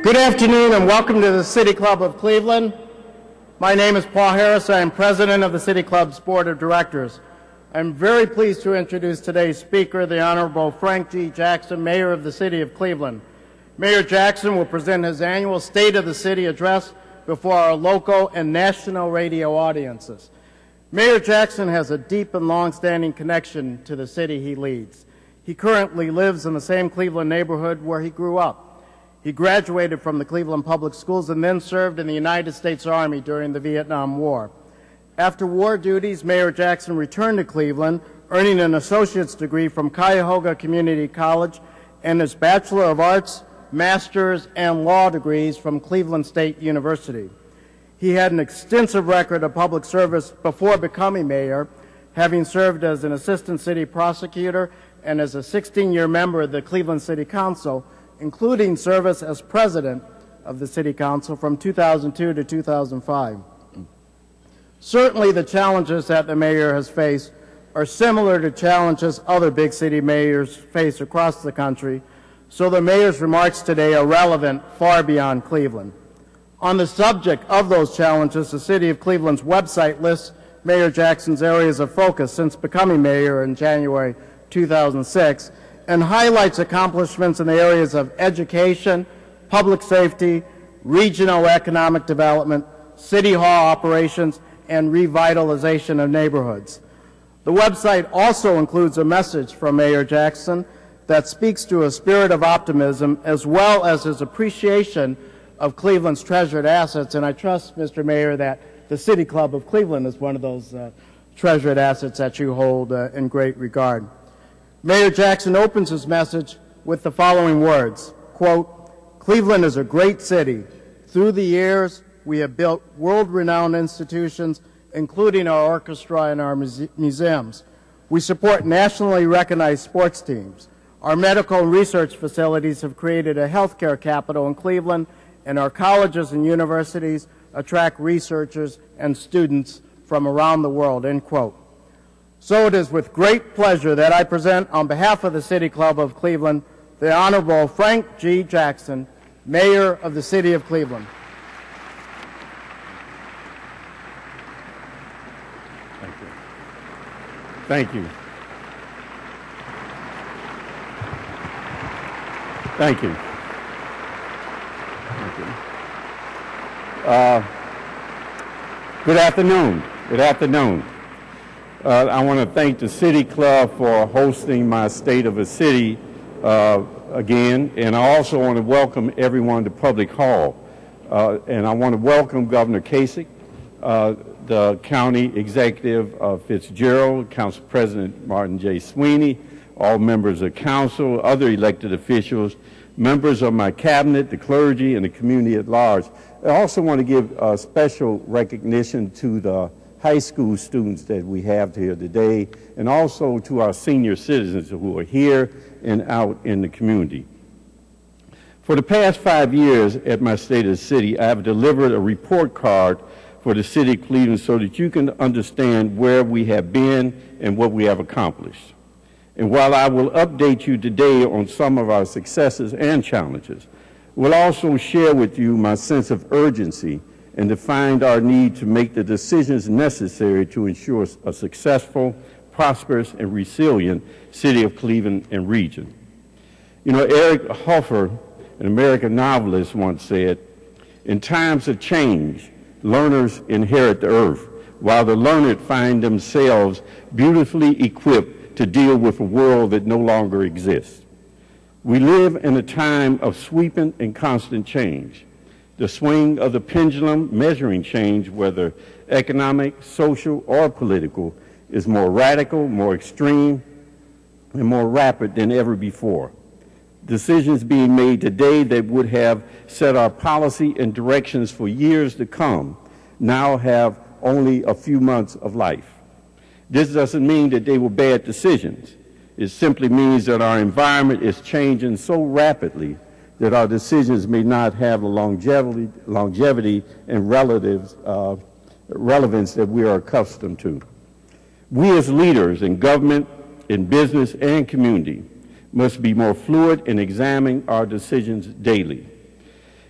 Good afternoon and welcome to the City Club of Cleveland. My name is Paul Harris. I am president of the City Club's Board of Directors. I'm very pleased to introduce today's speaker, the Honorable Frank G. Jackson, Mayor of the City of Cleveland. Mayor Jackson will present his annual State of the City address before our local and national radio audiences. Mayor Jackson has a deep and long-standing connection to the city he leads. He currently lives in the same Cleveland neighborhood where he grew up. He graduated from the Cleveland Public Schools and then served in the United States Army during the Vietnam War. After war duties, Mayor Jackson returned to Cleveland, earning an associate's degree from Cuyahoga Community College and his Bachelor of Arts, Master's, and Law degrees from Cleveland State University. He had an extensive record of public service before becoming mayor, having served as an assistant city prosecutor and as a 16-year member of the Cleveland City Council, including service as president of the City Council from 2002 to 2005. Certainly the challenges that the mayor has faced are similar to challenges other big city mayors face across the country, so the mayor's remarks today are relevant far beyond Cleveland. On the subject of those challenges, the City of Cleveland's website lists Mayor Jackson's areas of focus since becoming mayor in January 2006, and highlights accomplishments in the areas of education, public safety, regional economic development, city hall operations, and revitalization of neighborhoods. The website also includes a message from Mayor Jackson that speaks to a spirit of optimism as well as his appreciation of Cleveland's treasured assets, and I trust, Mr. Mayor, that the City Club of Cleveland is one of those treasured assets that you hold in great regard. Mayor Jackson opens his message with the following words, quote, "Cleveland is a great city. Through the years, we have built world-renowned institutions, including our orchestra and our museums. We support nationally recognized sports teams. Our medical and research facilities have created a healthcare capital in Cleveland, and our colleges and universities attract researchers and students from around the world," end quote. So it is with great pleasure that I present on behalf of the City Club of Cleveland the Honorable Frank G. Jackson, Mayor of the City of Cleveland. Thank you. Thank you. Thank you. Good afternoon. Good afternoon. I want to thank the City Club for hosting my State of the City again, and I also want to welcome everyone to Public Hall. And I want to welcome Governor Kasich, the County Executive Fitzgerald, Council President Martin J. Sweeney, all members of Council, other elected officials, members of my cabinet, the clergy, and the community at large. I also want to give special recognition to the high school students that we have here today, and also to our senior citizens who are here and out in the community. For the past 5 years at my State of the City, I have delivered a report card for the City of Cleveland so that you can understand where we have been and what we have accomplished. And while I will update you today on some of our successes and challenges, we'll also share with you my sense of urgency and to find our need to make the decisions necessary to ensure a successful, prosperous, and resilient City of Cleveland and region. You know, Eric Hoffer, an American novelist, once said, "In times of change, learners inherit the earth, while the learned find themselves beautifully equipped to deal with a world that no longer exists." We live in a time of sweeping and constant change. The swing of the pendulum measuring change, whether economic, social, or political, is more radical, more extreme, and more rapid than ever before. Decisions being made today that would have set our policy and directions for years to come now have only a few months of life. This doesn't mean that they were bad decisions. It simply means that our environment is changing so rapidly that our decisions may not have the longevity and relevance that we are accustomed to. We as leaders in government, in business, and community must be more fluid in examining our decisions daily.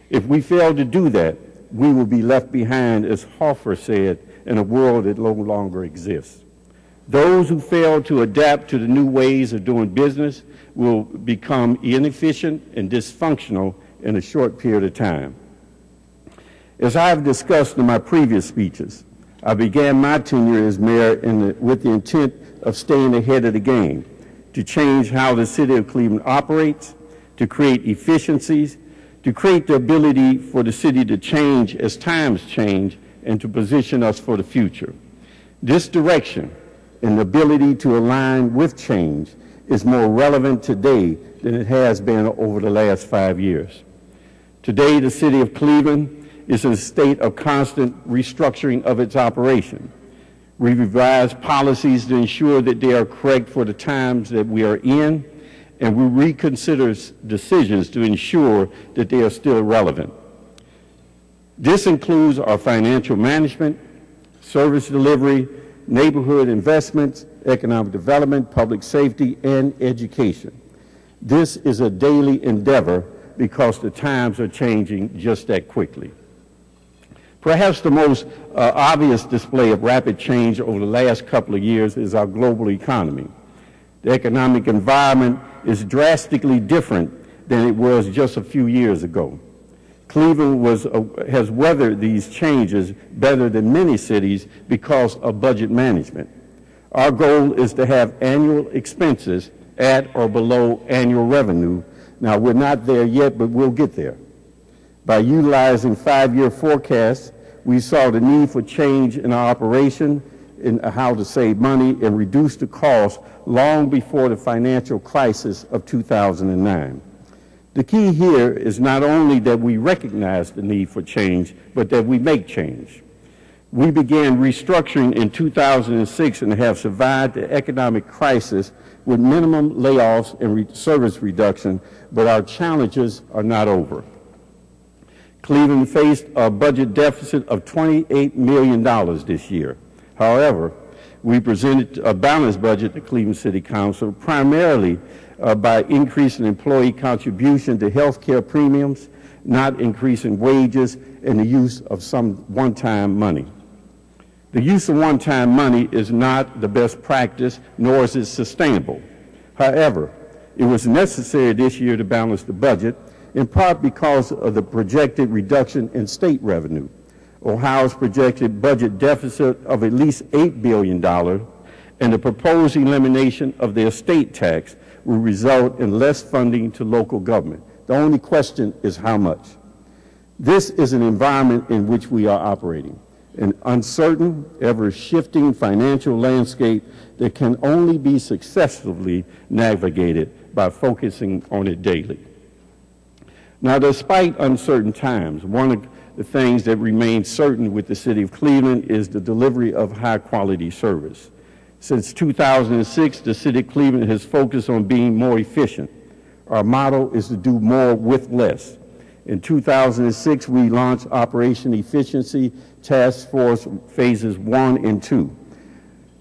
If we fail to do that, we will be left behind, as Hoffer said, in a world that no longer exists. Those who fail to adapt to the new ways of doing business will become inefficient and dysfunctional in a short period of time. As I have discussed in my previous speeches, I began my tenure as mayor with the intent of staying ahead of the game, to change how the city of Cleveland operates, to create efficiencies, to create the ability for the city to change as times change, and to position us for the future. This direction and the ability to align with change is more relevant today than it has been over the last 5 years. Today, the city of Cleveland is in a state of constant restructuring of its operation. We revise policies to ensure that they are correct for the times that we are in, and we reconsider decisions to ensure that they are still relevant. This includes our financial management, service delivery, neighborhood investments, economic development, public safety, and education. This is a daily endeavor because the times are changing just that quickly. Perhaps the most obvious display of rapid change over the last couple of years is our global economy. The economic environment is drastically different than it was just a few years ago. Cleveland has weathered these changes better than many cities because of budget management. Our goal is to have annual expenses at or below annual revenue. Now, we're not there yet, but we'll get there. By utilizing 5-year forecasts, we saw the need for change in our operation, in how to save money and reduce the cost long before the financial crisis of 2009. The key here is not only that we recognize the need for change, but that we make change. We began restructuring in 2006 and have survived the economic crisis with minimum layoffs and service reduction, but our challenges are not over. Cleveland faced a budget deficit of $28 million this year. However, we presented a balanced budget to Cleveland City Council primarily by increasing employee contribution to health care premiums, not increasing wages, and the use of some one-time money. The use of one-time money is not the best practice, nor is it sustainable. However, it was necessary this year to balance the budget, in part because of the projected reduction in state revenue. Ohio's projected budget deficit of at least $8 billion and the proposed elimination of the estate tax will result in less funding to local government. The only question is how much. This is an environment in which we are operating, an uncertain, ever-shifting financial landscape that can only be successfully navigated by focusing on it daily. Now, despite uncertain times, one of the things that remains certain with the City of Cleveland is the delivery of high-quality service. Since 2006, the City of Cleveland has focused on being more efficient. Our motto is to do more with less. In 2006, we launched Operation Efficiency Task Force Phases 1 and 2.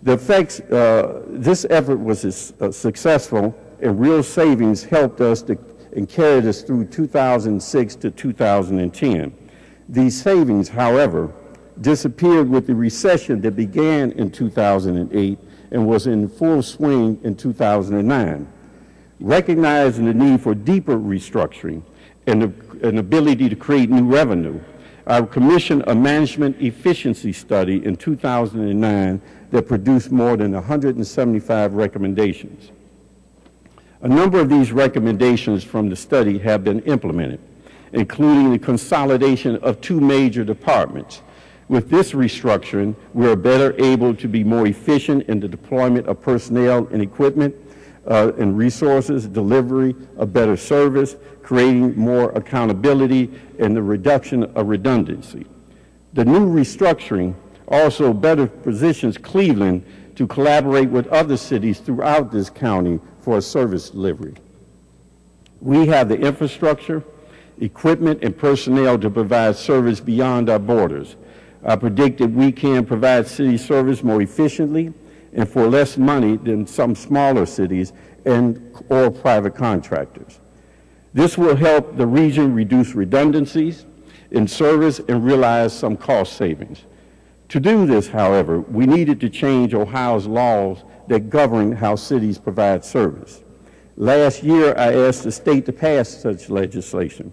This effort was successful, and real savings helped us and carried us through 2006 to 2010. These savings, however, disappeared with the recession that began in 2008 and was in full swing in 2009. Recognizing the need for deeper restructuring and an ability to create new revenue, I commissioned a management efficiency study in 2009 that produced more than 175 recommendations. A number of these recommendations from the study have been implemented, including the consolidation of 2 major departments. With this restructuring, we are better able to be more efficient in the deployment of personnel and equipment and resources, delivery of better service, creating more accountability, and the reduction of redundancy. The new restructuring also better positions Cleveland to collaborate with other cities throughout this county for service delivery. We have the infrastructure, equipment, and personnel to provide service beyond our borders. I predict that we can provide city service more efficiently and for less money than some smaller cities or private contractors. This will help the region reduce redundancies in service and realize some cost savings. To do this, however, we needed to change Ohio's laws that govern how cities provide service. Last year, I asked the state to pass such legislation,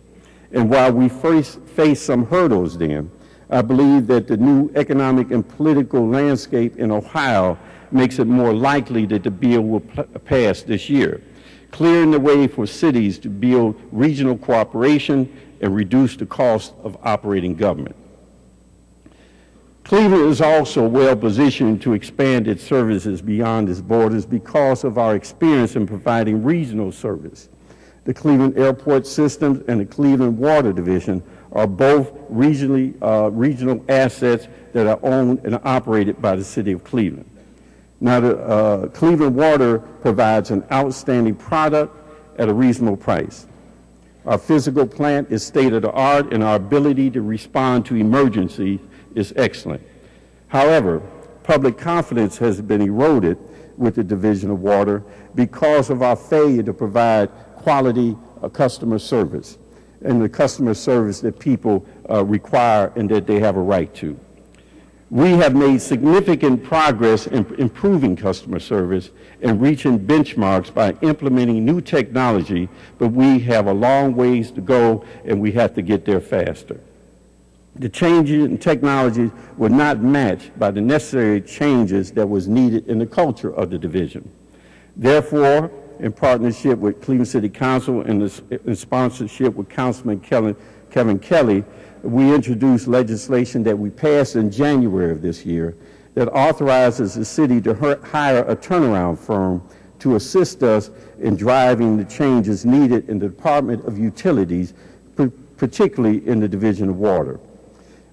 and while we faced some hurdles then, I believe that the new economic and political landscape in Ohio makes it more likely that the bill will pass this year, clearing the way for cities to build regional cooperation and reduce the cost of operating government. Cleveland is also well positioned to expand its services beyond its borders because of our experience in providing regional service. The Cleveland Airport Systems and the Cleveland Water Division are both regional assets that are owned and operated by the City of Cleveland. Now, the Cleveland Water provides an outstanding product at a reasonable price. Our physical plant is state-of-the-art, and our ability to respond to emergencies is excellent. However, public confidence has been eroded with the Division of Water because of our failure to provide quality customer service and the customer service that people require and that they have a right to. We have made significant progress in improving customer service and reaching benchmarks by implementing new technology, but we have a long ways to go and we have to get there faster. The changes in technology were not matched by the necessary changes that was needed in the culture of the division. Therefore, in partnership with Cleveland City Council and in sponsorship with Councilman Kevin Kelly, we introduced legislation that we passed in January of this year that authorizes the city to hire a turnaround firm to assist us in driving the changes needed in the Department of Utilities, particularly in the Division of Water.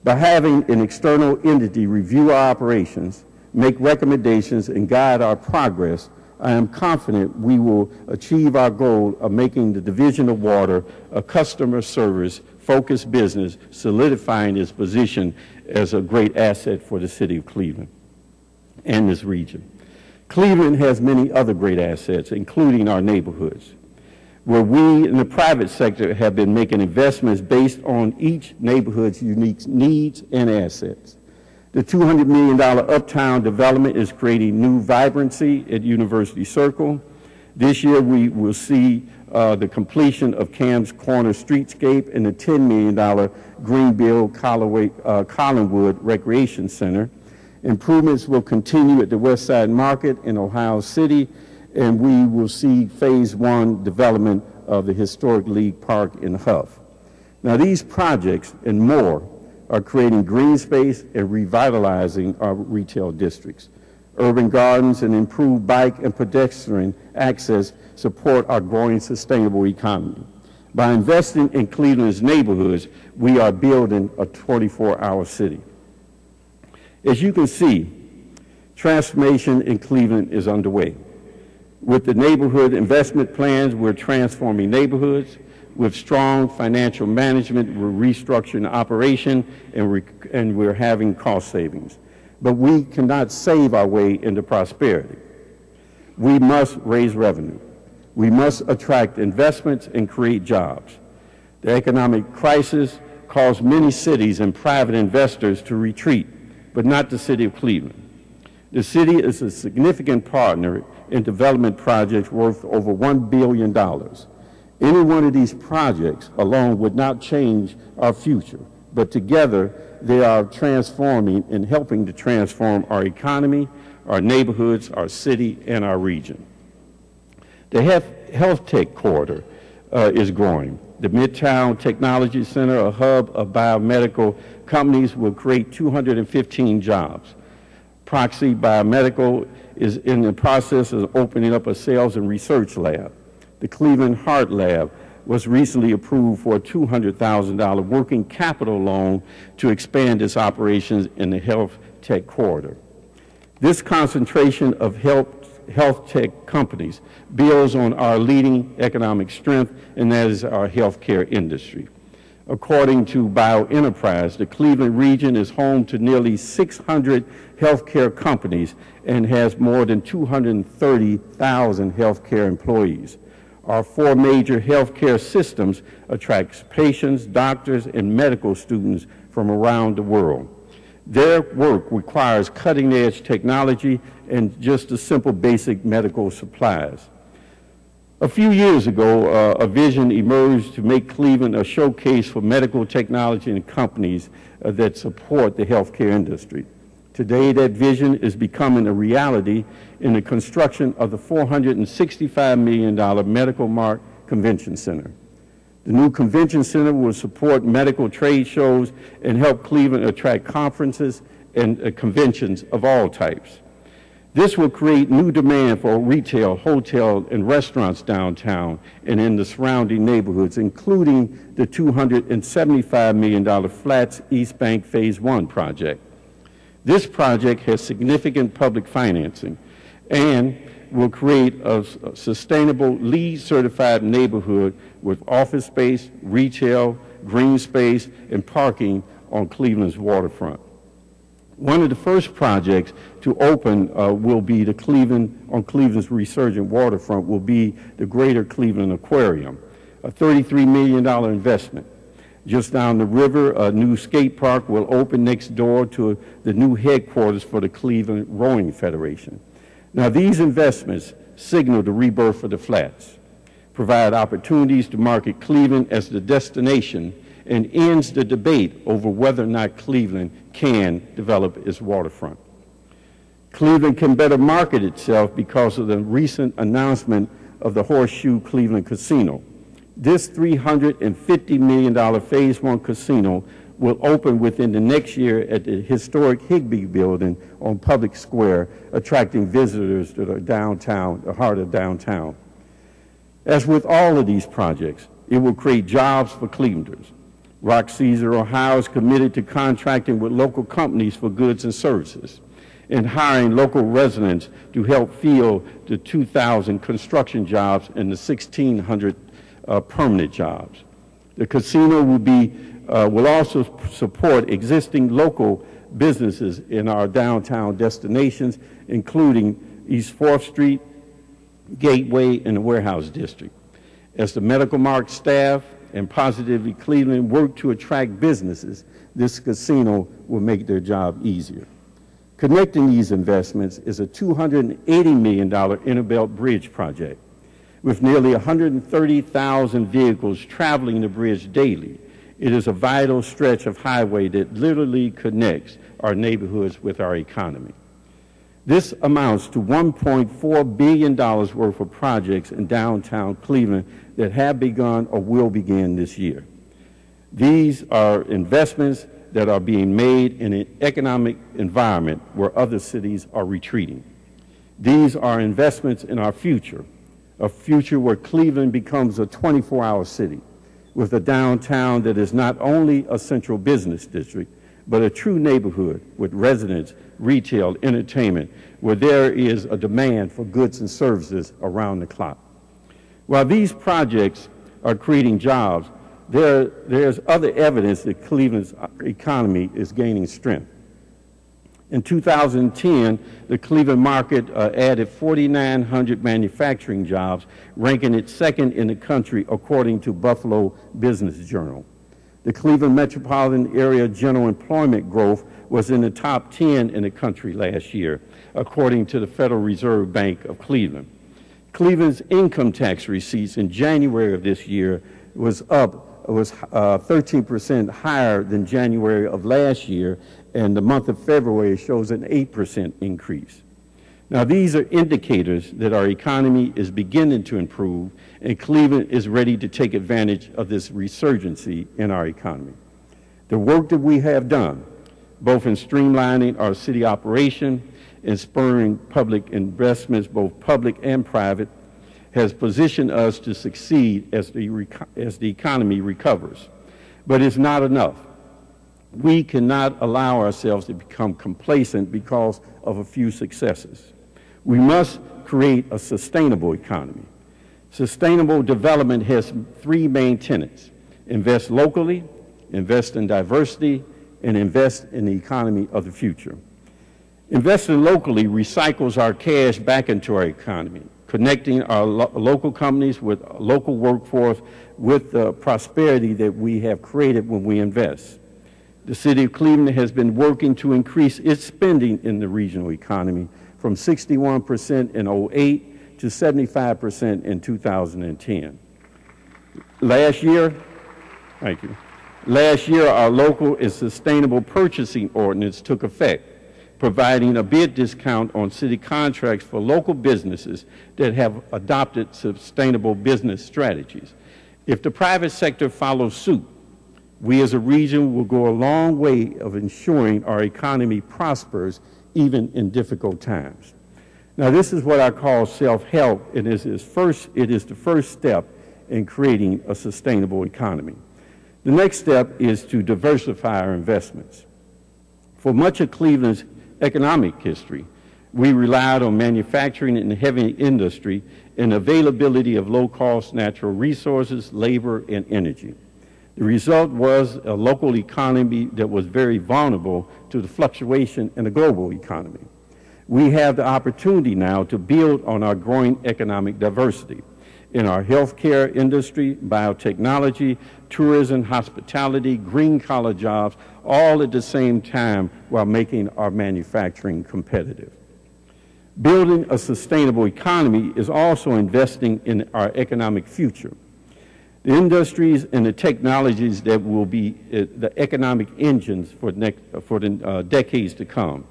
By having an external entity review our operations, make recommendations, and guide our progress, I am confident we will achieve our goal of making the Division of Water a customer service-focused business, solidifying its position as a great asset for the city of Cleveland and this region. Cleveland has many other great assets, including our neighborhoods, where we in the private sector have been making investments based on each neighborhood's unique needs and assets. The $200 million Uptown development is creating new vibrancy at University Circle. This year we will see the completion of Cam's Corner Streetscape and the $10 million Greenville Collinwood Recreation Center. Improvements will continue at the West Side Market in Ohio City, and we will see Phase 1 development of the Historic League Park in Huff. Now, these projects and more are creating green space and revitalizing our retail districts. Urban gardens and improved bike and pedestrian access support our growing sustainable economy. By investing in Cleveland's neighborhoods, we are building a 24-hour city. As you can see, transformation in Cleveland is underway. With the neighborhood investment plans, we're transforming neighborhoods. With strong financial management, we're restructuring operation, and we're having cost savings. But we cannot save our way into prosperity. We must raise revenue. We must attract investments and create jobs. The economic crisis caused many cities and private investors to retreat, but not the city of Cleveland. The city is a significant partner in development projects worth over $1 billion. Any one of these projects alone would not change our future, but together they are transforming and helping to transform our economy, our neighborhoods, our city, and our region. The health tech corridor is growing. The Midtown Technology Center, a hub of biomedical companies, will create 215 jobs. Proxy Biomedical is in the process of opening up a sales and research lab. The Cleveland Heart Lab was recently approved for a $200,000 working capital loan to expand its operations in the health tech corridor. This concentration of health tech companies builds on our leading economic strength, and that is our healthcare industry. According to BioEnterprise, the Cleveland region is home to nearly 600 healthcare companies and has more than 230,000 healthcare employees. Our four major healthcare systems attracts patients, doctors, and medical students from around the world. Their work requires cutting-edge technology and just a simple basic medical supplies. A few years ago, a vision emerged to make Cleveland a showcase for medical technology and companies that support the healthcare industry. Today, that vision is becoming a reality in the construction of the $465 million Medical Mart Convention Center. The new convention center will support medical trade shows and help Cleveland attract conferences and conventions of all types. This will create new demand for retail, hotel, and restaurants downtown and in the surrounding neighborhoods, including the $275 million Flats East Bank Phase 1 project. This project has significant public financing and will create a sustainable LEED-certified neighborhood with office space, retail, green space, and parking on Cleveland's waterfront. One of the first projects to open will be on Cleveland's resurgent waterfront will be the Greater Cleveland Aquarium, a $33 million investment. Just down the river, a new skate park will open next door to the new headquarters for the Cleveland Rowing Federation. Now, these investments signal the rebirth of the Flats, provide opportunities to market Cleveland as the destination, and ends the debate over whether or not Cleveland can develop its waterfront. Cleveland can better market itself because of the recent announcement of the Horseshoe Cleveland Casino. This $350 million Phase 1 casino will open within the next year at the historic Higbee Building on Public Square, attracting visitors to the heart of downtown. As with all of these projects, it will create jobs for Clevelanders. Rock Caesar, Ohio is committed to contracting with local companies for goods and services and hiring local residents to help fill the 2,000 construction jobs and the 1,600 permanent jobs. The casino will also support existing local businesses in our downtown destinations, including East 4th Street, Gateway, and the Warehouse District. As the Medical Mart staff and Positively Cleveland work to attract businesses, this casino will make their job easier. Connecting these investments is a $280 million Innerbelt Bridge project. With nearly 130,000 vehicles traveling the bridge daily, it is a vital stretch of highway that literally connects our neighborhoods with our economy. This amounts to $1.4 billion worth of projects in downtown Cleveland that have begun or will begin this year. These are investments that are being made in an economic environment where other cities are retreating. These are investments in our future, a future where Cleveland becomes a 24-hour city with a downtown that is not only a central business district, but a true neighborhood with residents, retail, entertainment, where there is a demand for goods and services around the clock. While these projects are creating jobs, there's other evidence that Cleveland's economy is gaining strength. In 2010, the Cleveland market added 4,900 manufacturing jobs, ranking it second in the country according to Buffalo Business Journal. The Cleveland metropolitan area general employment growth was in the top 10 in the country last year, according to the Federal Reserve Bank of Cleveland. Cleveland's income tax receipts in January of this year was 13% higher than January of last year, and the month of February shows an 8% increase. Now, these are indicators that our economy is beginning to improve, and Cleveland is ready to take advantage of this resurgency in our economy. The work that we have done, both in streamlining our city operation and spurring public investments, both public and private, has positioned us to succeed as the economy recovers. But it's not enough. We cannot allow ourselves to become complacent because of a few successes. We must create a sustainable economy. Sustainable development has three main tenets: invest locally, invest in diversity, and invest in the economy of the future. Investing locally recycles our cash back into our economy. connecting our local companies with local workforce with the prosperity that we have created when we invest. The City of Cleveland has been working to increase its spending in the regional economy from 61% in 2008 to 75% in 2010. Last year, our local and sustainable purchasing ordinance took effect, providing a bid discount on city contracts for local businesses that have adopted sustainable business strategies. If the private sector follows suit, we as a region will go a long way of ensuring our economy prospers even in difficult times. Now, this is what I call self-help, and it is the first step in creating a sustainable economy. The next step is to diversify our investments. For much of Cleveland's economic history, we relied on manufacturing and heavy industry and availability of low-cost natural resources, labor, and energy. The result was a local economy that was very vulnerable to the fluctuation in the global economy. We have the opportunity now to build on our growing economic diversity in our healthcare industry, biotechnology, tourism, hospitality, green-collar jobs, all at the same time while making our manufacturing competitive. Building a sustainable economy is also investing in our economic future. The industries and the technologies that will be the economic engines for the decades to come.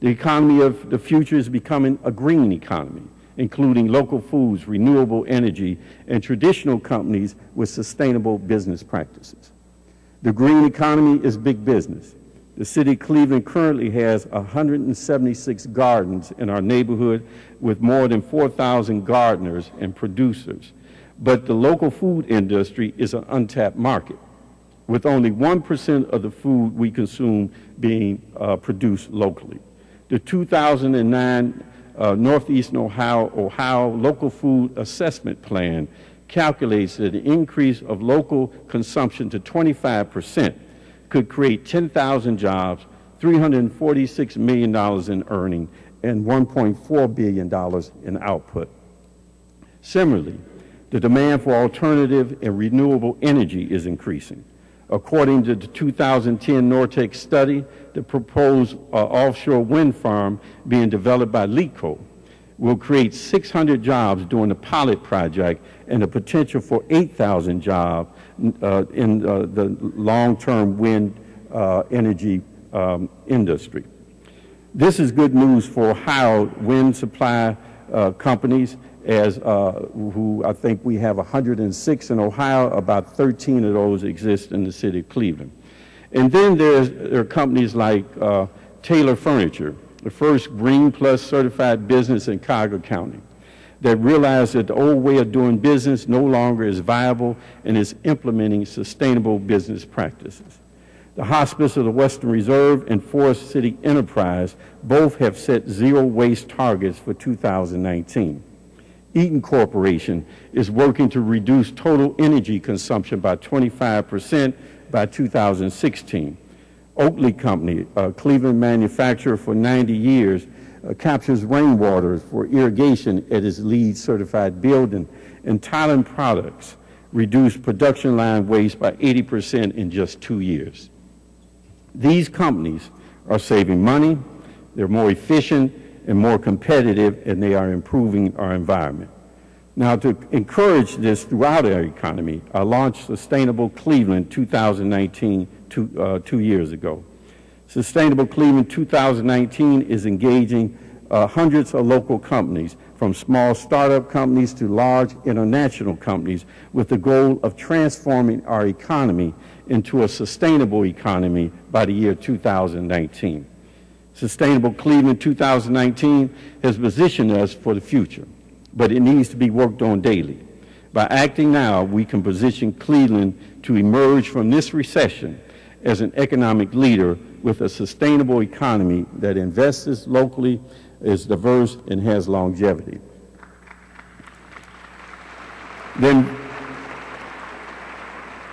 The economy of the future is becoming a green economy, including local foods, renewable energy, and traditional companies with sustainable business practices. The green economy is big business. The City of Cleveland currently has 176 gardens in our neighborhood with more than 4,000 gardeners and producers. But the local food industry is an untapped market, with only 1% of the food we consume being produced locally. The 2009 Northeastern Ohio Local Food Assessment Plan calculates that an increase of local consumption to 25% could create 10,000 jobs, $346 million in earnings, and $1.4 billion in output. Similarly, the demand for alternative and renewable energy is increasing. According to the 2010 Nortec study, the proposed offshore wind farm being developed by LECO will create 600 jobs during the pilot project and the potential for 8,000 jobs in the long-term wind energy industry. This is good news for Ohio wind supply companies, who I think we have 106 in Ohio, about 13 of those exist in the City of Cleveland. And then there are companies like Taylor Furniture, the first Green Plus certified business in Cuyahoga County, that realized that the old way of doing business no longer is viable and is implementing sustainable business practices. The Hospice of the Western Reserve and Forest City Enterprise both have set zero waste targets for 2019. Eaton Corporation is working to reduce total energy consumption by 25% by 2016. Oakley Company, a Cleveland manufacturer for 90 years, captures rainwater for irrigation at its LEED certified building, and Thailand Products reduced production line waste by 80% in just 2 years. These companies are saving money, they're more efficient and more competitive, and they are improving our environment. Now, to encourage this throughout our economy, I launched Sustainable Cleveland 2019 2 years ago. Sustainable Cleveland 2019 is engaging hundreds of local companies, from small startup companies to large international companies, with the goal of transforming our economy into a sustainable economy by the year 2019. Sustainable Cleveland 2019 has positioned us for the future, but it needs to be worked on daily. By acting now, we can position Cleveland to emerge from this recession as an economic leader with a sustainable economy that invests locally, is diverse, and has longevity. Then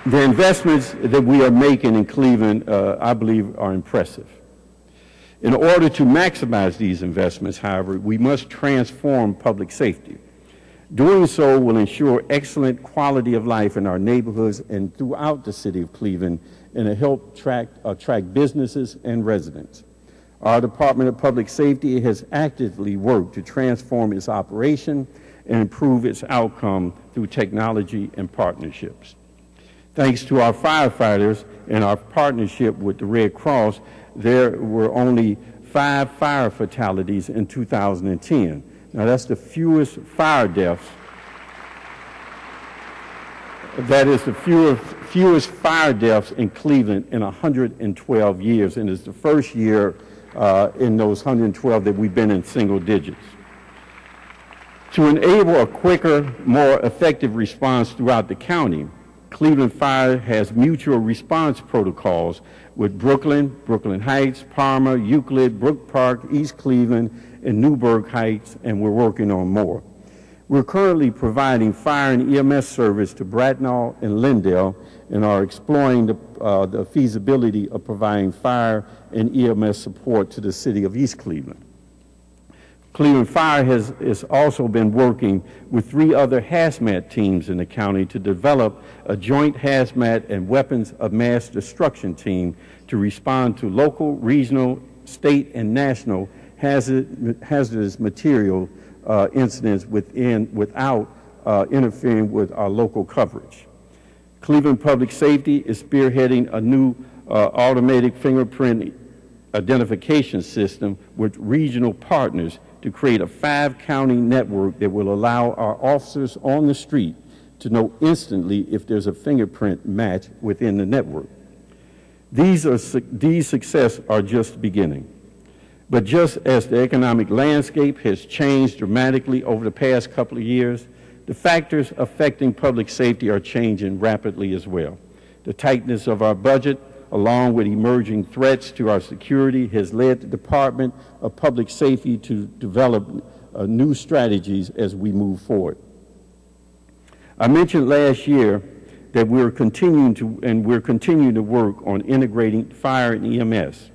the investments that we are making in Cleveland, I believe, are impressive. In order to maximize these investments, however, we must transform public safety. Doing so will ensure excellent quality of life in our neighborhoods and throughout the city of Cleveland, and to help attract businesses and residents. Our Department of Public Safety has actively worked to transform its operation and improve its outcome through technology and partnerships. Thanks to our firefighters and our partnership with the Red Cross, there were only 5 fire fatalities in 2010. Now, that's the fewest fire deaths. That is the fewest fire deaths in Cleveland in 112 years, and it's the first year in those 112 that we've been in single digits. To enable a quicker, more effective response throughout the county, Cleveland Fire has mutual response protocols with Brooklyn, Brooklyn Heights, Parma, Euclid, Brook Park, East Cleveland, and Newburgh Heights, and we're working on more. We're currently providing fire and EMS service to Bracknell and Lindale, and are exploring the feasibility of providing fire and EMS support to the city of East Cleveland. Cleveland Fire has also been working with 3 other hazmat teams in the county to develop a joint hazmat and weapons of mass destruction team to respond to local, regional, state, and national hazardous material incidents without interfering with our local coverage. Cleveland Public Safety is spearheading a new automatic fingerprint identification system with regional partners to create a 5-county network that will allow our officers on the street to know instantly if there's a fingerprint match within the network. These successes are just beginning. But just as the economic landscape has changed dramatically over the past couple of years, the factors affecting public safety are changing rapidly as well. The tightness of our budget, along with emerging threats to our security, has led the Department of Public Safety to develop new strategies as we move forward. I mentioned last year that we're continuing to work on integrating fire and EMS.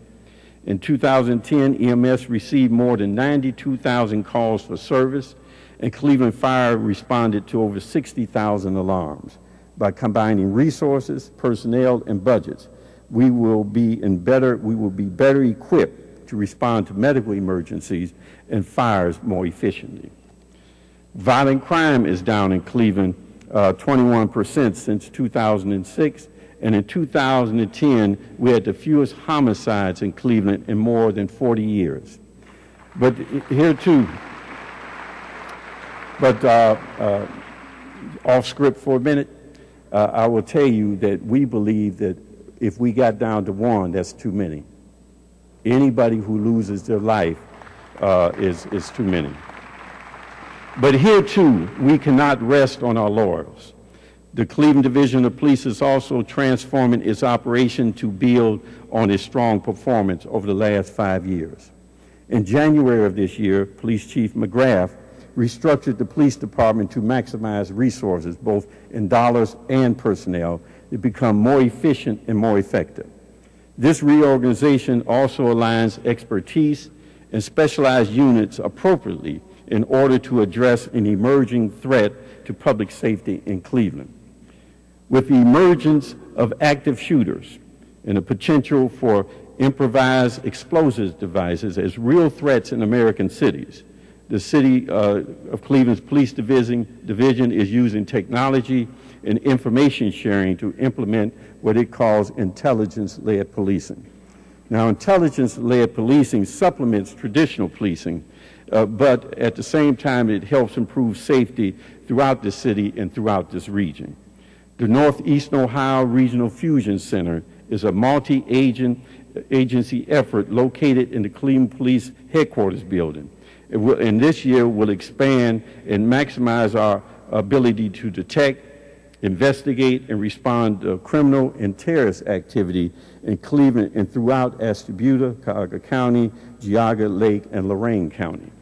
In 2010, EMS received more than 92,000 calls for service, and Cleveland Fire responded to over 60,000 alarms. By combining resources, personnel, and budgets, we will be better equipped to respond to medical emergencies and fires more efficiently. Violent crime is down in Cleveland 21% since 2006, and in 2010 we had the fewest homicides in Cleveland in more than 40 years. But here too, off script for a minute, I will tell you that we believe that if we got down to 1, that's too many. Anybody who loses their life is too many. But here too, we cannot rest on our laurels. The Cleveland Division of Police is also transforming its operation to build on its strong performance over the last 5 years. In January of this year, Police Chief McGrath restructured the police department to maximize resources, both in dollars and personnel, to become more efficient and more effective. This reorganization also aligns expertise and specialized units appropriately in order to address an emerging threat to public safety in Cleveland. With the emergence of active shooters and the potential for improvised explosives devices as real threats in American cities, the City of Cleveland's Police Division is using technology and information sharing to implement what it calls intelligence-led policing. Now, intelligence-led policing supplements traditional policing, but at the same time it helps improve safety throughout the city and throughout this region. The Northeastern Ohio Regional Fusion Center is a multi-agency effort located in the Cleveland Police Headquarters building. And this year will expand and maximize our ability to detect, investigate, and respond to criminal and terrorist activity in Cleveland and throughout Ashtabula, Cuyahoga County, Geauga, Lake, and Lorain County.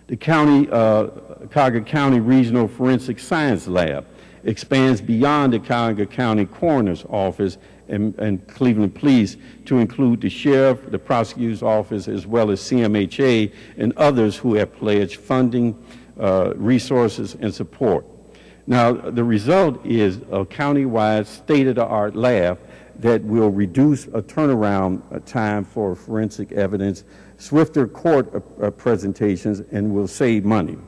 The Cuyahoga County Regional Forensic Science Lab expands beyond the Cuyahoga County Coroner's Office and Cleveland Police to include the Sheriff, the Prosecutor's Office, as well as CMHA and others who have pledged funding resources and support. Now, the result is a county-wide state-of-the-art lab that will reduce a turnaround time for forensic evidence, swifter court presentations, and will save money.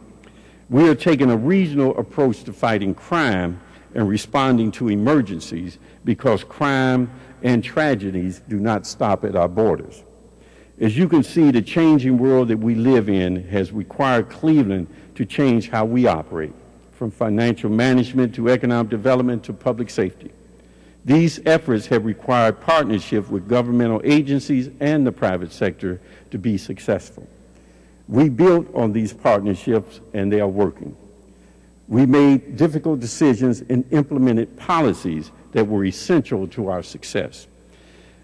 We are taking a regional approach to fighting crime and responding to emergencies because crime and tragedies do not stop at our borders. As you can see, the changing world that we live in has required Cleveland to change how we operate, from financial management to economic development to public safety. These efforts have required partnership with governmental agencies and the private sector to be successful. We built on these partnerships and they are working. We made difficult decisions and implemented policies that were essential to our success.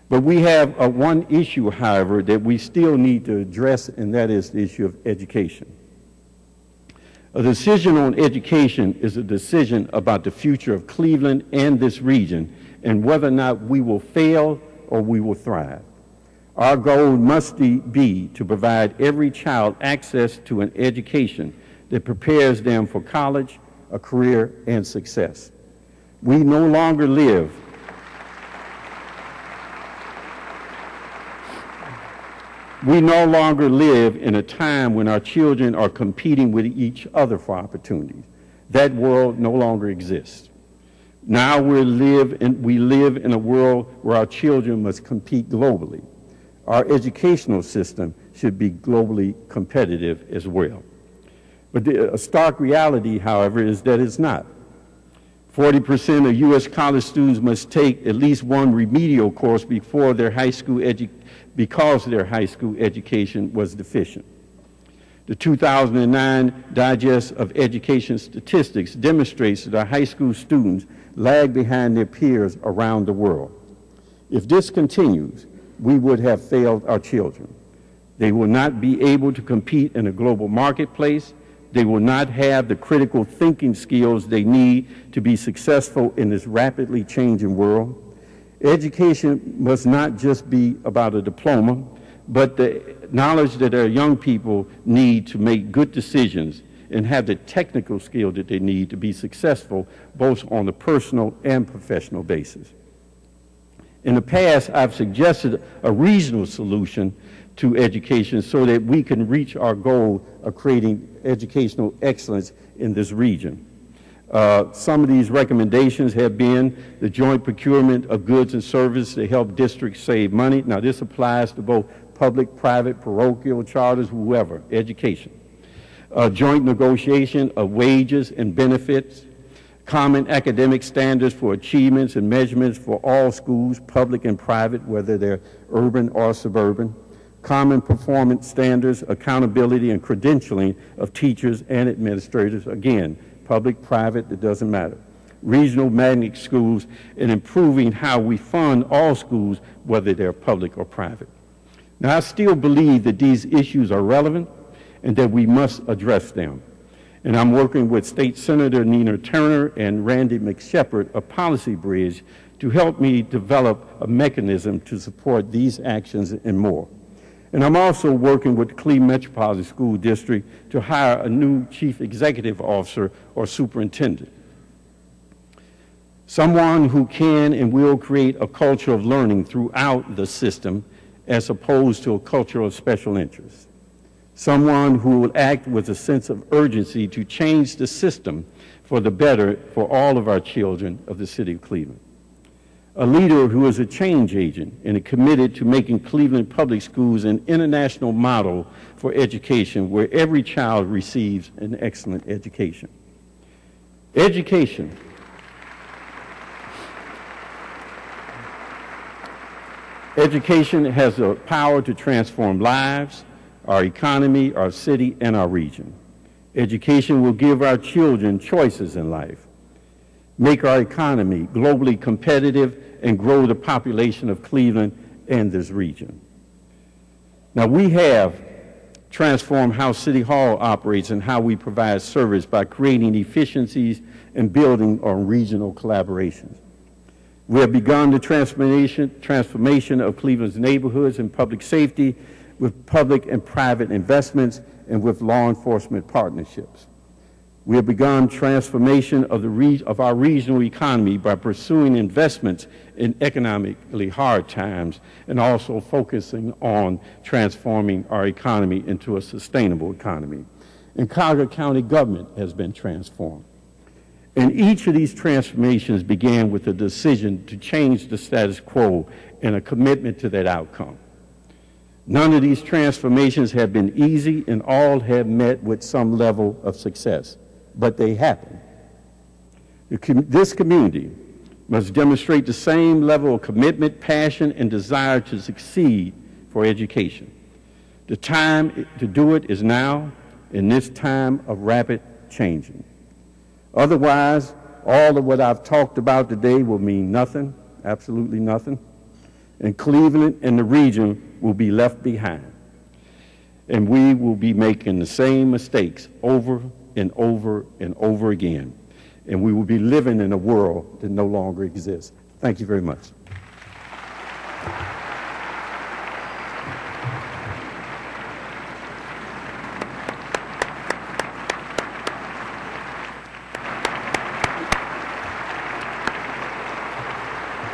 But we have one issue, however, that we still need to address, and that is the issue of education. A decision on education is a decision about the future of Cleveland and this region and whether or not we will fail or we will thrive. Our goal must be to provide every child access to an education that prepares them for college, a career, and success. We no longer live in a time when our children are competing with each other for opportunities. That world no longer exists. Now we live in a world where our children must compete globally. Our educational system should be globally competitive as well. But a stark reality, however, is that it's not. 40% of U.S. college students must take at least one remedial course because their high school education was deficient. The 2009 Digest of Education Statistics demonstrates that our high school students lag behind their peers around the world. If this continues, we would have failed our children. They will not be able to compete in a global marketplace. They will not have the critical thinking skills they need to be successful in this rapidly changing world. Education must not just be about a diploma, but the knowledge that our young people need to make good decisions and have the technical skill that they need to be successful both on a personal and professional basis. In the past, I've suggested a regional solution to education so that we can reach our goal of creating educational excellence in this region. Some of these recommendations have been the joint procurement of goods and services to help districts save money. Now, this applies to both public, private, parochial, charters, whoever, education. Joint negotiation of wages and benefits, common academic standards for achievements and measurements for all schools, public and private, whether they're urban or suburban, common performance standards, accountability and credentialing of teachers and administrators, again, public, private, it doesn't matter. Regional magnet schools, and improving how we fund all schools, whether they're public or private. Now, I still believe that these issues are relevant and that we must address them. And I'm working with State Senator Nina Turner and Randy McShepard of Policy Bridge to help me develop a mechanism to support these actions and more. And I'm also working with the Cleveland Metropolitan School District to hire a new chief executive officer or superintendent. Someone who can and will create a culture of learning throughout the system as opposed to a culture of special interest. Someone who will act with a sense of urgency to change the system for the better for all of our children of the city of Cleveland. A leader who is a change agent and committed to making Cleveland Public Schools an international model for education where every child receives an excellent education. Education. Education has the power to transform lives, our economy, our city, and our region. Education will give our children choices in life, make our economy globally competitive, and grow the population of Cleveland and this region. Now, we have transformed how City Hall operates and how we provide service by creating efficiencies and building on regional collaborations. We have begun the transformation of Cleveland's neighborhoods and public safety with public and private investments and with law enforcement partnerships. We have begun transformation of our regional economy by pursuing investments in economically hard times and also focusing on transforming our economy into a sustainable economy. And Collier County government has been transformed. And each of these transformations began with a decision to change the status quo and a commitment to that outcome. None of these transformations have been easy, and all have met with some level of success, but they happen. This community must demonstrate the same level of commitment, passion, and desire to succeed for education. The time to do it is now, in this time of rapid changing. Otherwise, all of what I've talked about today will mean nothing, absolutely nothing, and Cleveland and the region will be left behind. And we will be making the same mistakes over and over and over again. And we will be living in a world that no longer exists. Thank you very much.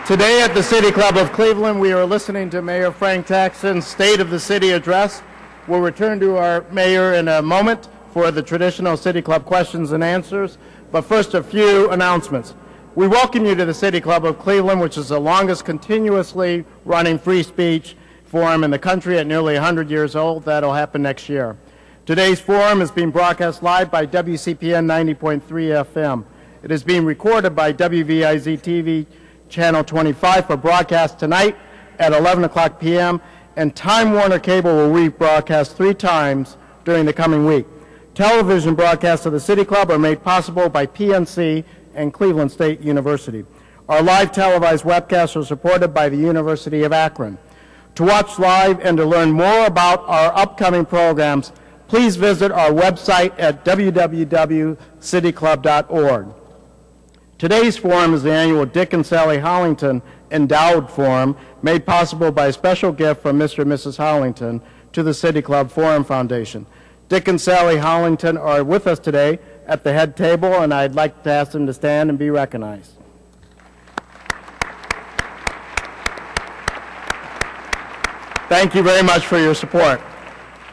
Today at the City Club of Cleveland, we are listening to Mayor Frank Jackson's State of the City address. We'll return to our mayor in a moment for the traditional City Club questions and answers. But first, a few announcements. We welcome you to the City Club of Cleveland, which is the longest continuously running free speech forum in the country at nearly 100 years old. That'll happen next year. Today's forum is being broadcast live by WCPN 90.3 FM. It is being recorded by WVIZ TV Channel 25 for broadcast tonight at 11 o'clock p.m. and Time Warner Cable will rebroadcast 3 times during the coming week. Television broadcasts of the City Club are made possible by PNC and Cleveland State University. Our live televised webcasts are supported by the University of Akron. To watch live and to learn more about our upcoming programs, please visit our website at www.cityclub.org. Today's forum is the annual Dick and Sally Hollington Endowed Forum, made possible by a special gift from Mr. and Mrs. Hollington to the City Club Forum Foundation. Dick and Sally Hollington are with us today at the head table, and I'd like to ask them to stand and be recognized. Thank you very much for your support.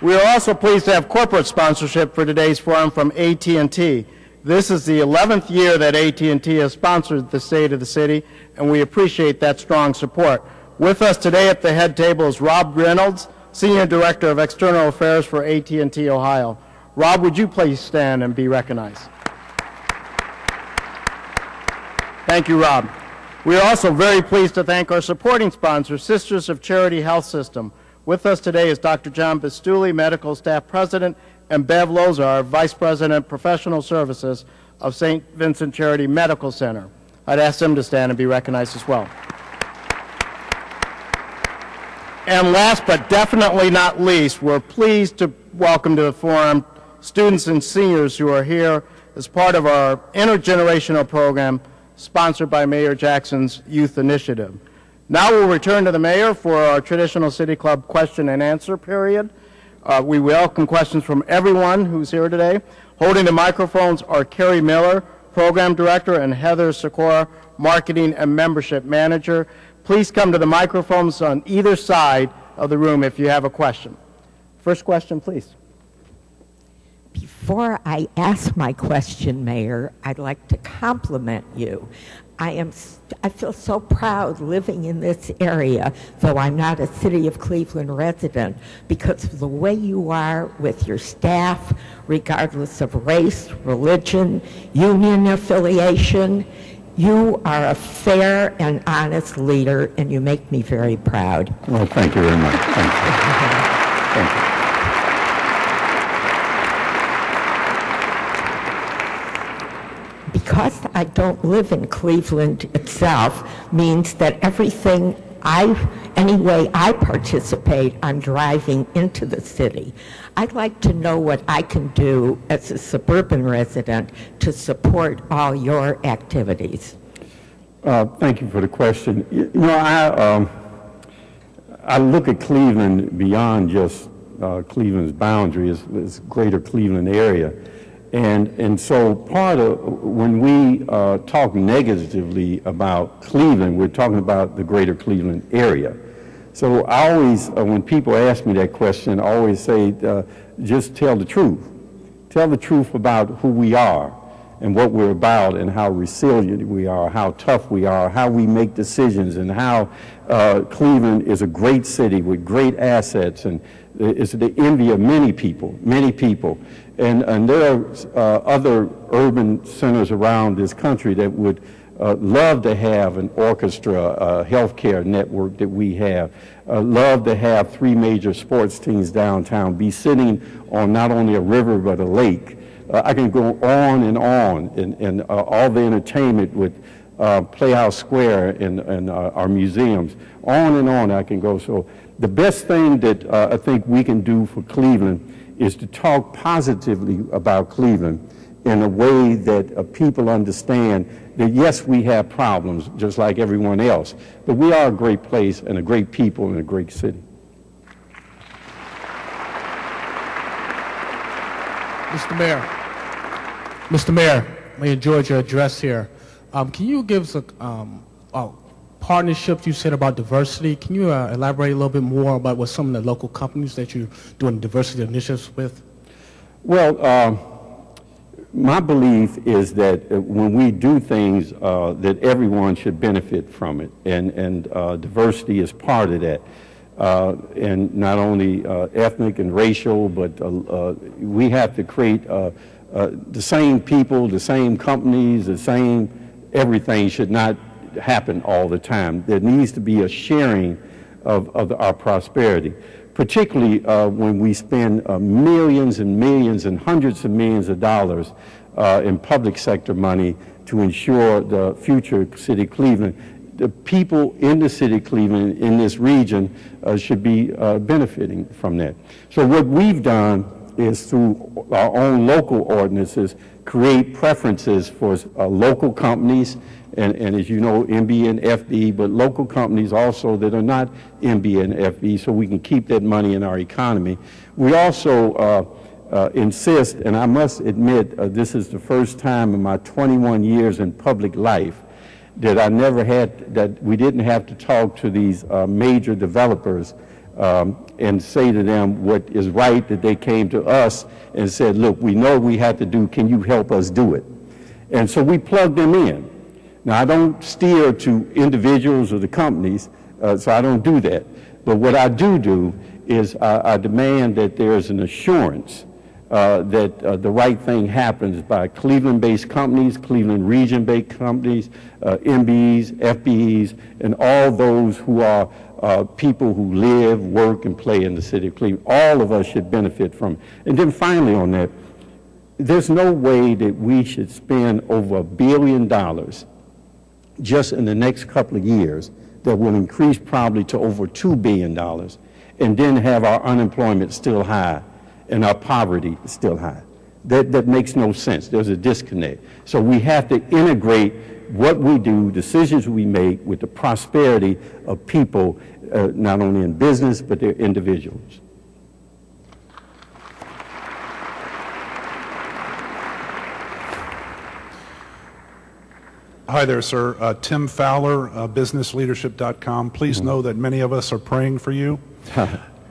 We are also pleased to have corporate sponsorship for today's forum from AT&T. This is the 11th year that AT&T has sponsored the State of the City, and we appreciate that strong support. With us today at the head table is Rob Reynolds, Senior Director of External Affairs for AT&T Ohio. Rob, would you please stand and be recognized? Thank you, Rob. We are also very pleased to thank our supporting sponsor, Sisters of Charity Health System. With us today is Dr. John Bistuli, Medical Staff President, and Bev Lozar, Vice President, Professional Services of St. Vincent Charity Medical Center. I'd ask them to stand and be recognized as well. And last but definitely not least, we're pleased to welcome to the forum students and seniors who are here as part of our intergenerational program sponsored by Mayor Jackson's Youth Initiative. Now we'll return to the mayor for our traditional City Club question and answer period. We welcome questions from everyone who's here today. Holding the microphones are Carrie Miller, Program Director, and Heather Sikora, Marketing and Membership Manager. Please come to the microphones on either side of the room if you have a question. First question, please. Before I ask my question, Mayor, I'd like to compliment you. I feel so proud living in this area, though I'm not a City of Cleveland resident, because of the way you are with your staff, regardless of race, religion, union affiliation. You are a fair and honest leader, and you make me very proud. Well, thank you very much. Thank you. Thank you. Because I don't live in Cleveland itself means that any way I participate, I'm driving into the city. I'd like to know what I can do as a suburban resident to support all your activities. Thank you for the question. You know, I look at Cleveland beyond just Cleveland's boundary, it's greater Cleveland area. And so part of, when we talk negatively about Cleveland, we're talking about the greater Cleveland area. So I always, when people ask me that question, I always say, just tell the truth. Tell the truth about who we are and what we're about and how resilient we are, how tough we are, how we make decisions, and how Cleveland is a great city with great assets, and it's the envy of many people, many people. And there are other urban centers around this country that would love to have an orchestra, a healthcare network that we have, love to have 3 major sports teams downtown, be sitting on not only a river but a lake. I can go on and all the entertainment with Playhouse Square and our museums, on and on I can go. So the best thing that I think we can do for Cleveland is to talk positively about Cleveland in a way that people understand that yes, we have problems just like everyone else, but we are a great place and a great people and a great city. Mr. Mayor, we enjoyed your address here. Can you give us a partnerships you said about diversity? Can you elaborate a little bit more about what some of the local companies that you're doing diversity initiatives with? Well, my belief is that when we do things, that everyone should benefit from it, and diversity is part of that. And not only ethnic and racial, but we have to create the same people, the same companies, the same everything should not happen all the time. There needs to be a sharing of our prosperity, particularly when we spend millions and millions and hundreds of millions of dollars in public sector money to ensure the future city of Cleveland. The people in the city of Cleveland, in this region, should be benefiting from that. So what we've done is through our own local ordinances, create preferences for local companies, and as you know, MB and FB, but local companies also that are not MB and FB, so we can keep that money in our economy. We also insist, and I must admit, this is the first time in my 21 years in public life that I never had, that we didn't have to talk to these major developers and say to them what is right, that they came to us and said, look, we know we had to do, can you help us do it? And so we plugged them in. Now, I don't steer to individuals or the companies, so I don't do that. But what I do is I demand that there is an assurance that the right thing happens by Cleveland-based companies, Cleveland region-based companies, MBs, FBs, and all those who are people who live, work, and play in the city of Cleveland. All of us should benefit from it. And then finally on that, there's no way that we should spend over $1 billion just in the next couple of years that will increase probably to over $2 billion, and then have our unemployment still high and our poverty still high. That makes no sense. There's a disconnect. So we have to integrate what we do, decisions we make, with the prosperity of people, not only in business, but they're individuals. Hi there, sir. Tim Fowler, businessleadership.com. Please know that many of us are praying for you.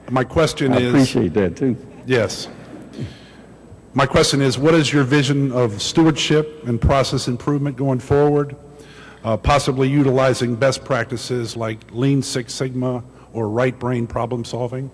My question is... I appreciate that, too. Yes. My question is, what is your vision of stewardship and process improvement going forward, possibly utilizing best practices like Lean Six Sigma or right brain problem solving?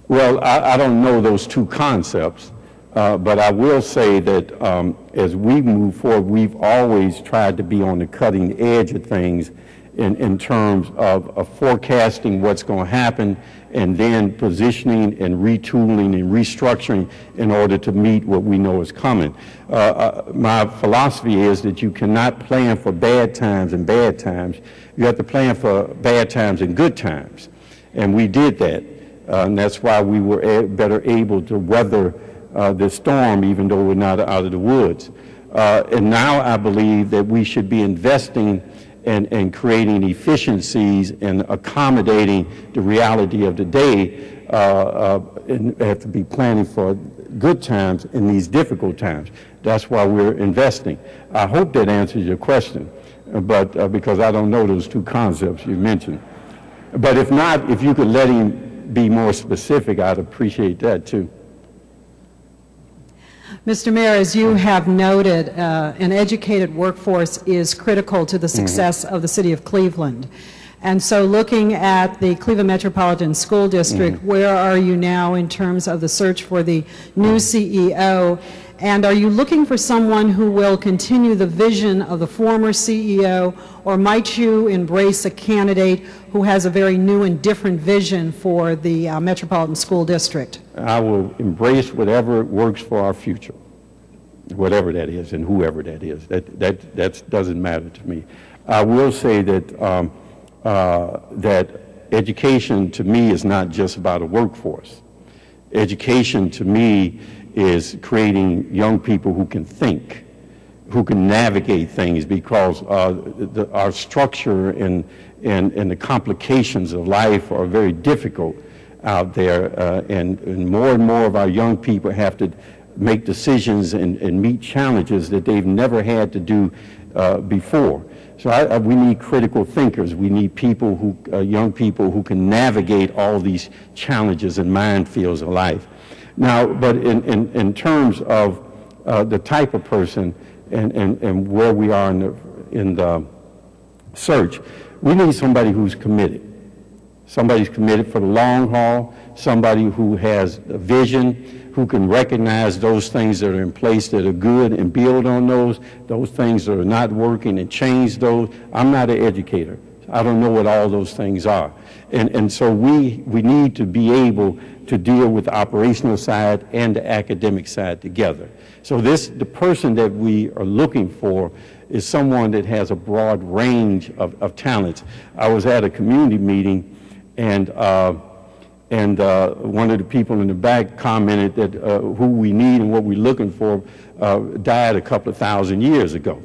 Well, I don't know those two concepts. But I will say that as we move forward, we've always tried to be on the cutting edge of things in terms of forecasting what's going to happen, and then positioning and retooling and restructuring in order to meet what we know is coming. My philosophy is that you cannot plan for bad times and bad times. You have to plan for bad times and good times. And we did that. And that's why we were better able to weather the storm, even though we're not out of the woods. And now I believe that we should be investing and creating efficiencies and accommodating the reality of the day and have to be planning for good times in these difficult times. That's why we're investing. I hope that answers your question, but because I don't know those two concepts you mentioned. But if not, if you could let him be more specific, I'd appreciate that too. Mr. Mayor, as you have noted, an educated workforce is critical to the success of the city of Cleveland. And so looking at the Cleveland Metropolitan School District, where are you now in terms of the search for the new CEO? And are you looking for someone who will continue the vision of the former CEO, or might you embrace a candidate who has a very new and different vision for the Metropolitan School District? I will embrace whatever works for our future, whatever that is and whoever that is. That doesn't matter to me. I will say that that education to me is not just about a workforce. Education to me is creating young people who can think, who can navigate things, because our structure and the complications of life are very difficult out there, and more of our young people have to make decisions and meet challenges that they've never had to do before. So we need critical thinkers. We need people who, young people who can navigate all these challenges and minefields of life. Now, but in terms of the type of person and where we are in the search, we need somebody who's committed. Somebody who's committed for the long haul, somebody who has a vision, who can recognize those things that are in place that are good and build on those things that are not working and change those. I'm not an educator. I don't know what all those things are. And so we need to be able to deal with the operational side and the academic side together. So the person that we are looking for is someone that has a broad range of talents. I was at a community meeting, and one of the people in the back commented that who we need and what we're looking for died a couple of thousand years ago.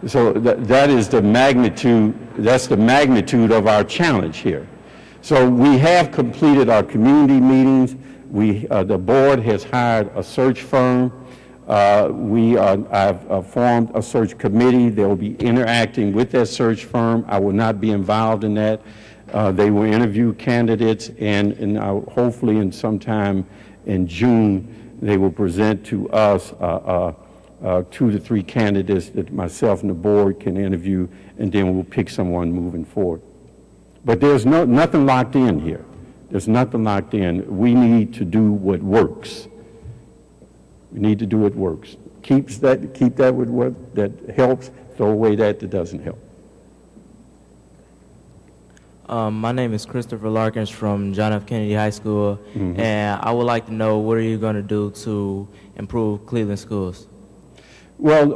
So that is the magnitude, that's the magnitude of our challenge here. So we have completed our community meetings. The board has hired a search firm. I've formed a search committee. They will be interacting with that search firm. I will not be involved in that. They will interview candidates, and hopefully in sometime in June, they will present to us 2 to 3 candidates that myself and the board can interview, and then we'll pick someone moving forward. But there's nothing locked in here. There's nothing locked in. We need to do what works. We need to do what works. Keep that with what that helps, throw away that doesn't help. My name is Christopher Larkins from John F. Kennedy High School, and I would like to know, what are you going to do to improve Cleveland schools? Well,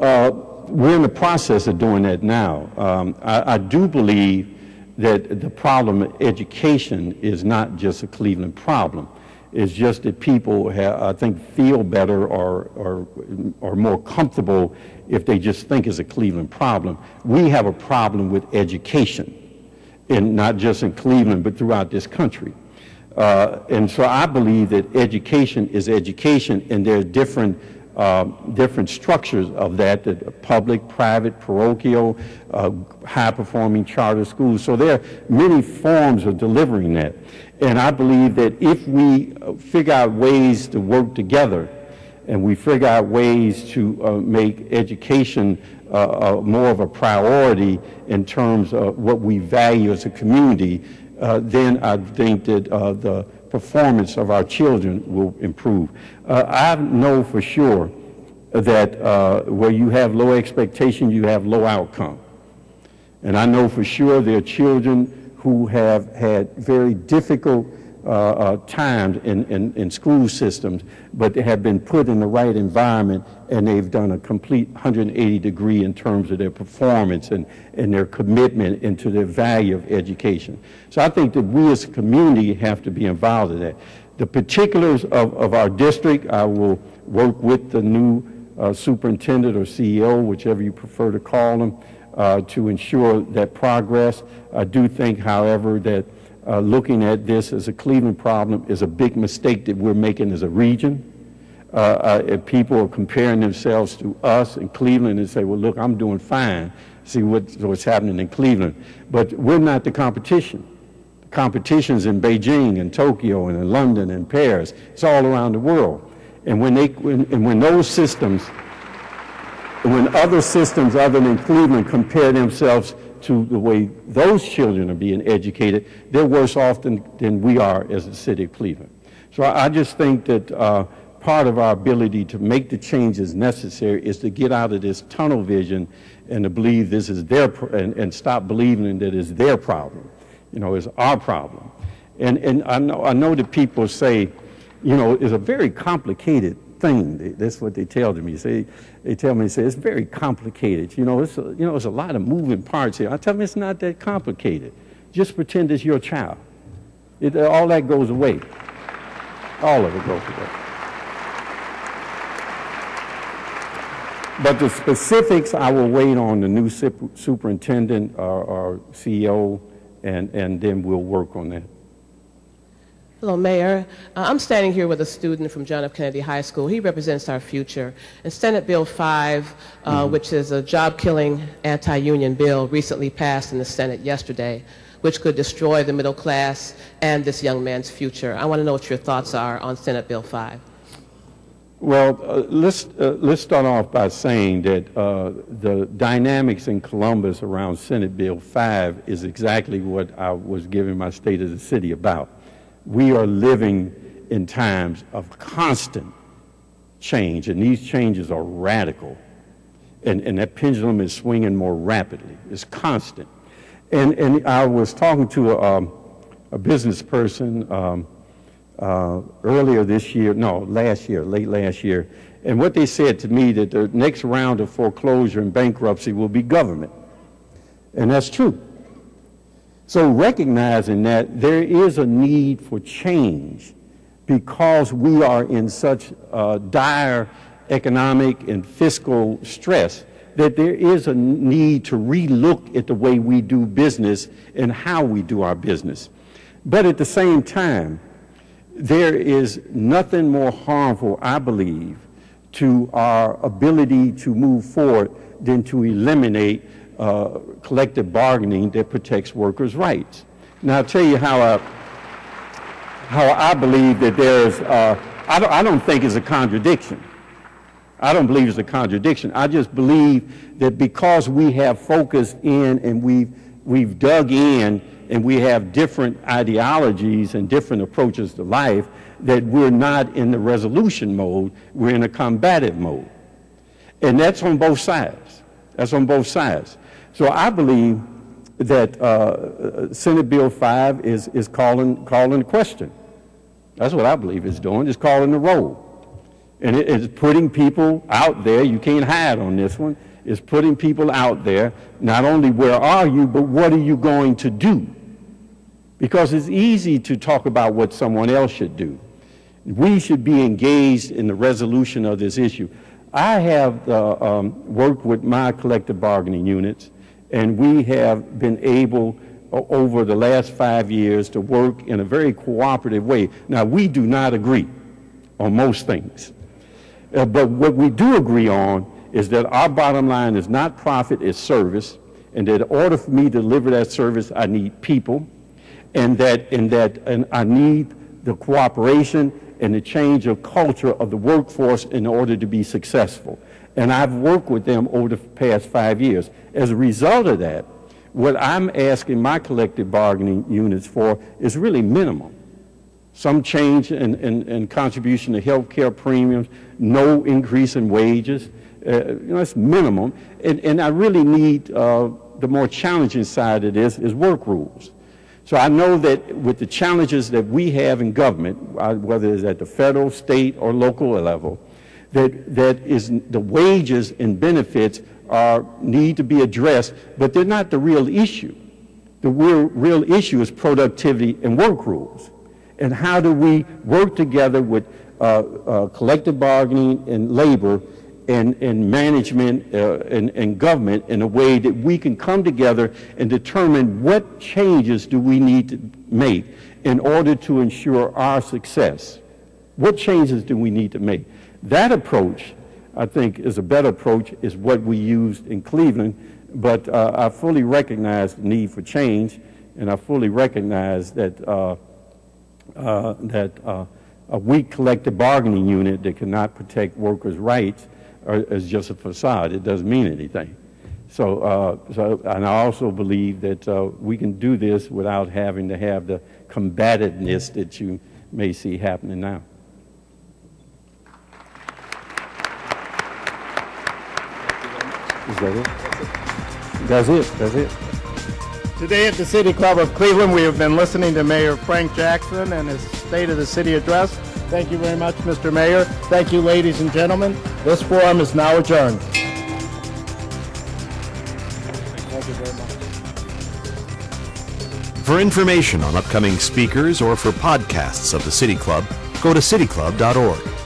we're in the process of doing that now. I do believe that the problem of education is not just a Cleveland problem. It's just that people, I think, feel better or more comfortable if they just think it's a Cleveland problem. We have a problem with education, and not just in Cleveland, but throughout this country. And so I believe that education is education, and there are different structures of that, public, private, parochial, high-performing charter schools. So there are many forms of delivering that. And I believe that if we figure out ways to work together, and we figure out ways to make education more of a priority in terms of what we value as a community, then I think that the performance of our children will improve. I know for sure that where you have low expectation, you have low outcome. And I know for sure there are children who have had very difficult times in school systems, but they have been put in the right environment, and they've done a complete 180-degree in terms of their performance and their commitment into their value of education. So I think that we as a community have to be involved in that. The particulars of our district, I will work with the new superintendent or CEO, whichever you prefer to call them, to ensure that progress. I do think, however, that looking at this as a Cleveland problem is a big mistake that we're making as a region. If people are comparing themselves to us in Cleveland and say, well, look, I'm doing fine. See what's happening in Cleveland. But we're not the competition. The competition's in Beijing and Tokyo and in London and Paris. It's all around the world. And when those systems, when other systems other than Cleveland compare themselves to the way those children are being educated, they're worse off than we are as the city of Cleveland. So I just think that part of our ability to make the changes necessary is to get out of this tunnel vision and to believe this is their, and stop believing that it's their problem. You know, it's our problem. And I know that people say, you know, it's a very complicated thing. That's what they tell me. They tell me, it's very complicated. You know, it's a lot of moving parts here. I tell them it's not that complicated. Just pretend it's your child. All that goes away. All of it goes away. But the specifics, I will wait on the new superintendent or CEO, and then we'll work on that. Hello, Mayor. I'm standing here with a student from John F. Kennedy High School. He represents our future. And Senate Bill 5, which is a job-killing anti-union bill, recently passed in the Senate yesterday, which could destroy the middle class and this young man's future. I want to know what your thoughts are on Senate Bill 5. Well, let's start off by saying that the dynamics in Columbus around Senate Bill 5 is exactly what I was giving my State of the City about. We are living in times of constant change, and these changes are radical. And that pendulum is swinging more rapidly. It's constant. And I was talking to a business person earlier this year, no, last year, late last year, and what they said to me that the next round of foreclosure and bankruptcy will be government. And that's true. So recognizing that there is a need for change because we are in such dire economic and fiscal stress that there is a need to relook at the way we do business and how we do our business. But at the same time, there is nothing more harmful, I believe, to our ability to move forward than to eliminate collective bargaining that protects workers' rights. Now, I'll tell you how I believe that there's, I don't think it's a contradiction. I don't believe it's a contradiction. I just believe that because we have focused in and we've dug in and we have different ideologies and different approaches to life, that we're not in the resolution mode, we're in a combative mode. And that's on both sides. That's on both sides. So I believe that Senate Bill 5 is calling the question. That's what I believe it's doing, it's calling the roll. And it's putting people out there, you can't hide on this one, it's putting people out there, not only where are you, but what are you going to do? Because it's easy to talk about what someone else should do. We should be engaged in the resolution of this issue. I have worked with my collective bargaining units, and we have been able over the last 5 years to work in a very cooperative way. Now, we do not agree on most things, but what we do agree on is that our bottom line is not profit, it's service, and that in order for me to deliver that service, I need people, and I need the cooperation and the change of culture of the workforce in order to be successful. And I've worked with them over the past 5 years. As a result of that, what I'm asking my collective bargaining units for is really minimal. Some change in contribution to health care premiums, no increase in wages, it's minimum. And I really need the more challenging side of this is work rules. So I know that with the challenges that we have in government, whether it's at the federal, state, or local level, that is the wages and benefits need to be addressed, but they're not the real issue. The real issue is productivity and work rules. And how do we work together with collective bargaining and labor and management and government in a way that we can come together and determine what changes do we need to make in order to ensure our success. What changes do we need to make? That approach, I think, is a better approach, is what we used in Cleveland, but I fully recognize the need for change, and I fully recognize that a weak collective bargaining unit that cannot protect workers' rights is just a facade. It doesn't mean anything. So, and I also believe that we can do this without having to have the combativeness that you may see happening now. Is that it? That's it. That's it. Today at the City Club of Cleveland, we have been listening to Mayor Frank Jackson and his State of the City address. Thank you very much, Mr. Mayor. Thank you, ladies and gentlemen. This forum is now adjourned. Thank you very much. For information on upcoming speakers or for podcasts of the City Club, go to cityclub.org.